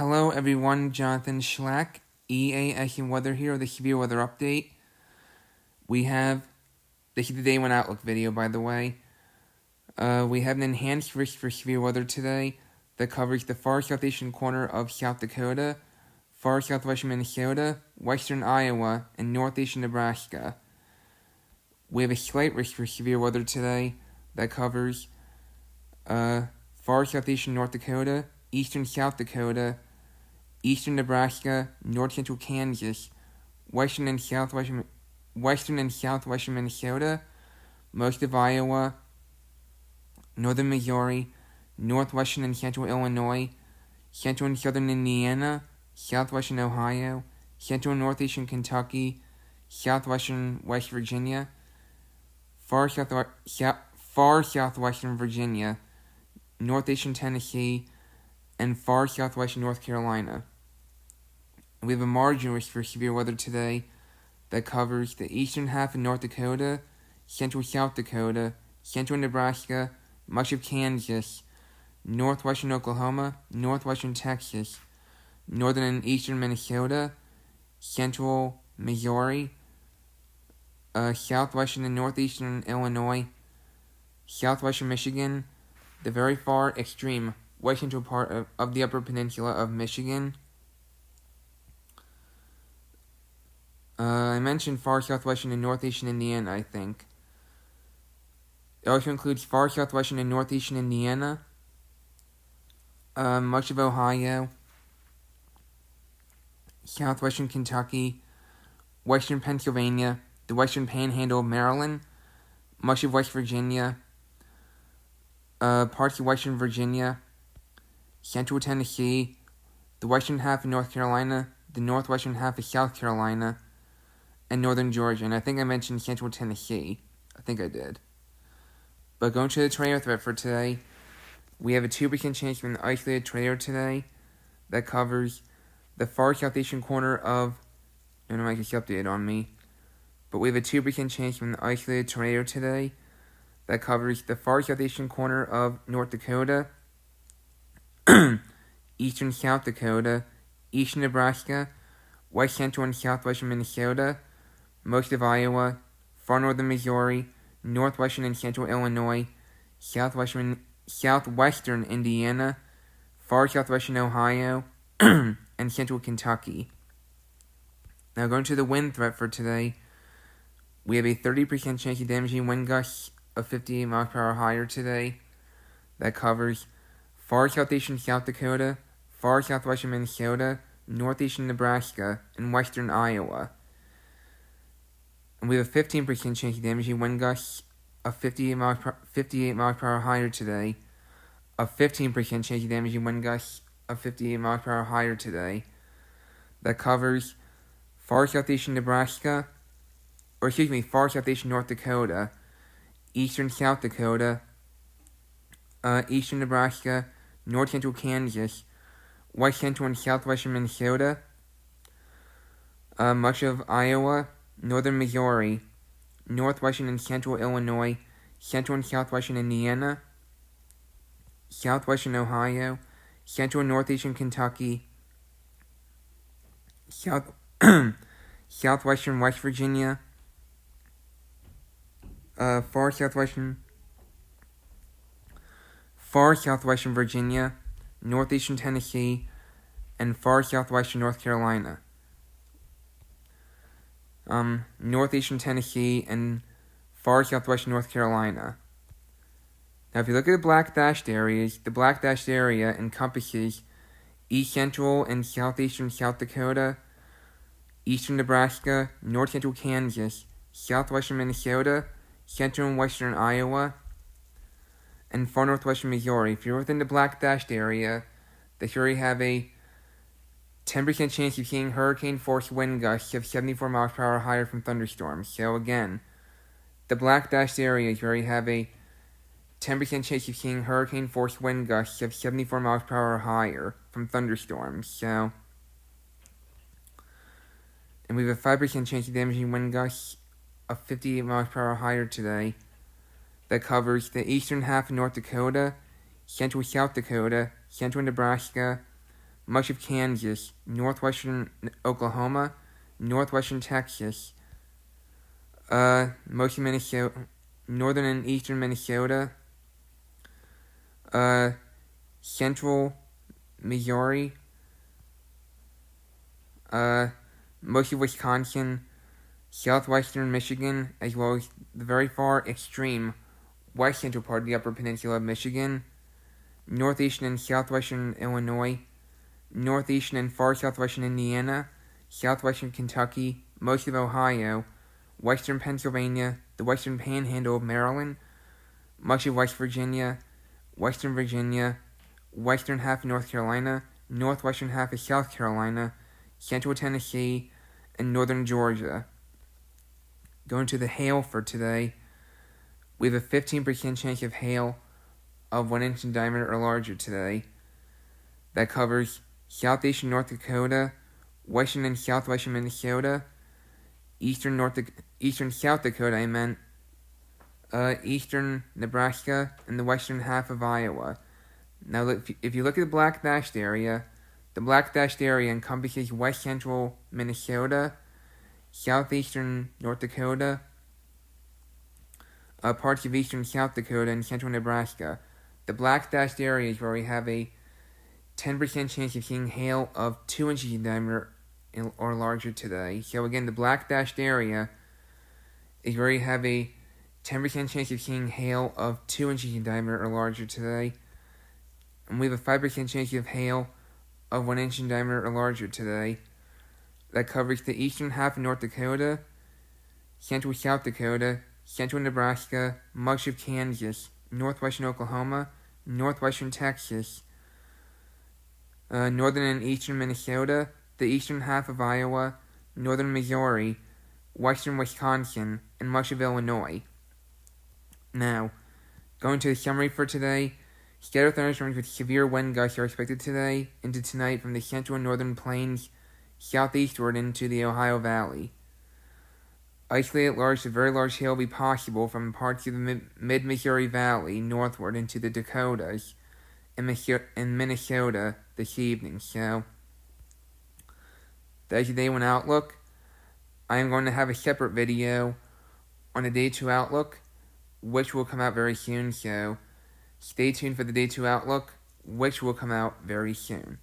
Hello everyone, Jonathan Schlack, EAS&Weather here with the severe weather update. We have the heat of the day one outlook video, by the way. We have an enhanced risk for severe weather today that covers the far southeastern corner of South Dakota, far southwestern Minnesota, western Iowa, and northeastern Nebraska. We have a slight risk for severe weather today that covers far southeastern North Dakota, eastern South Dakota, eastern Nebraska, north central Kansas, western and southwestern Minnesota, most of Iowa, northern Missouri, northwestern and central Illinois, central and southern Indiana, southwestern Ohio, central and northeastern Kentucky, southwestern West Virginia, far southwestern Virginia, northeastern Tennessee, and far southwestern North Carolina. We have a margin risk for severe weather today that covers the eastern half of North Dakota, central South Dakota, central Nebraska, much of Kansas, northwestern Oklahoma, northwestern Texas, northern and eastern Minnesota, central Missouri, southwestern and northeastern Illinois, southwestern Michigan, the very far extreme west central part of the Upper Peninsula of Michigan. I mentioned far southwestern and northeastern Indiana, I think. It also includes far southwestern and northeastern Indiana, much of Ohio, southwestern Kentucky, western Pennsylvania, the western panhandle of Maryland, much of West Virginia, parts of western Virginia, central Tennessee, the western half of North Carolina, the northwestern half of South Carolina, and northern Georgia. And I think I mentioned central Tennessee. I think I did. But going to the tornado threat for today, we have a 2% chance of an isolated tornado today that covers the far southeastern corner of, I don't know if it's updated on me, but we have a 2% chance of an isolated tornado today that covers the far southeastern corner of North Dakota, eastern South Dakota, eastern Nebraska, west central and southwestern Minnesota, most of Iowa, far northern Missouri, northwestern and central Illinois, southwestern Indiana, far southwestern Ohio, and central Kentucky. Now going to the wind threat for today, we have a 30% chance of damaging wind gusts of 58 miles per hour higher today that covers far southeastern South Dakota, far southwestern Minnesota, northeastern Nebraska, and western Iowa. And we have a 15% chance of damaging wind gusts of 58 miles per hour higher today, a 15% chance of damaging wind gusts of 58 miles per hour higher today that covers far southeastern North Dakota, eastern South Dakota, eastern Nebraska, north central Kansas, west central and southwestern Minnesota, much of Iowa, northern Missouri, northwestern and central Illinois, central and southwestern Indiana, southwestern Ohio, central and northeastern Kentucky, southwestern West Virginia, far southwestern Virginia, northeastern Tennessee, and far southwestern North Carolina. Northeastern Tennessee and far southwestern North Carolina. Now, if you look at the black dashed areas, the black dashed area encompasses east central and southeastern South Dakota, eastern Nebraska, north central Kansas, southwestern Minnesota, central and western Iowa, and far northwestern Missouri. If you're within the black dashed area, they already have a 10% chance of seeing hurricane-force wind gusts of 74 miles per hour higher from thunderstorms. So again, the black dashed areas already have a 10% chance of seeing hurricane-force wind gusts of 74 miles per hour higher from thunderstorms. So, and we have a 5% chance of damaging wind gusts of 58 miles per hour higher today that covers the eastern half of North Dakota, central South Dakota, central Nebraska, much of Kansas, northwestern Oklahoma, northwestern Texas, most of Minnesota, northern and eastern Minnesota, central Missouri, most of Wisconsin, southwestern Michigan, as well as the very far extreme west central part of the Upper Peninsula of Michigan, northeastern and southwestern Illinois, northeastern and far southwestern Indiana, southwestern Kentucky, most of Ohio, western Pennsylvania, the western panhandle of Maryland, much of West Virginia, western Virginia, western half of North Carolina, northwestern half of South Carolina, central Tennessee, and northern Georgia. Going to the hail for today, we have a 15% chance of hail of 1 inch in diameter or larger today. That covers southeastern North Dakota, western and southwestern Minnesota, eastern South Dakota, eastern Nebraska, and the western half of Iowa. Now, if you look at the black dashed area, the black dashed area encompasses west central Minnesota, southeastern North Dakota, parts of eastern South Dakota, and central Nebraska. The black dashed area is where we have a 10% chance of seeing hail of 2 inches in diameter or larger today. So again, the black dashed area is where you have a 10% chance of seeing hail of 2 inches in diameter or larger today. And we have a 5% chance of hail of 1 inch in diameter or larger today. That covers the eastern half of North Dakota, central South Dakota, central Nebraska, much of Kansas, northwestern Oklahoma, northwestern Texas, northern and eastern Minnesota, the eastern half of Iowa, northern Missouri, western Wisconsin, and much of Illinois. Now, going to the summary for today, scattered thunderstorms with severe wind gusts are expected today into tonight from the central and northern plains southeastward into the Ohio Valley. Isolated large to very large hail will be possible from parts of the mid-Missouri Valley northward into the Dakotas and Minnesota this evening. So, that is the Day 1 Outlook. I am going to have a separate video on the Day 2 Outlook, which will come out very soon, so stay tuned for the Day 2 Outlook, which will come out very soon.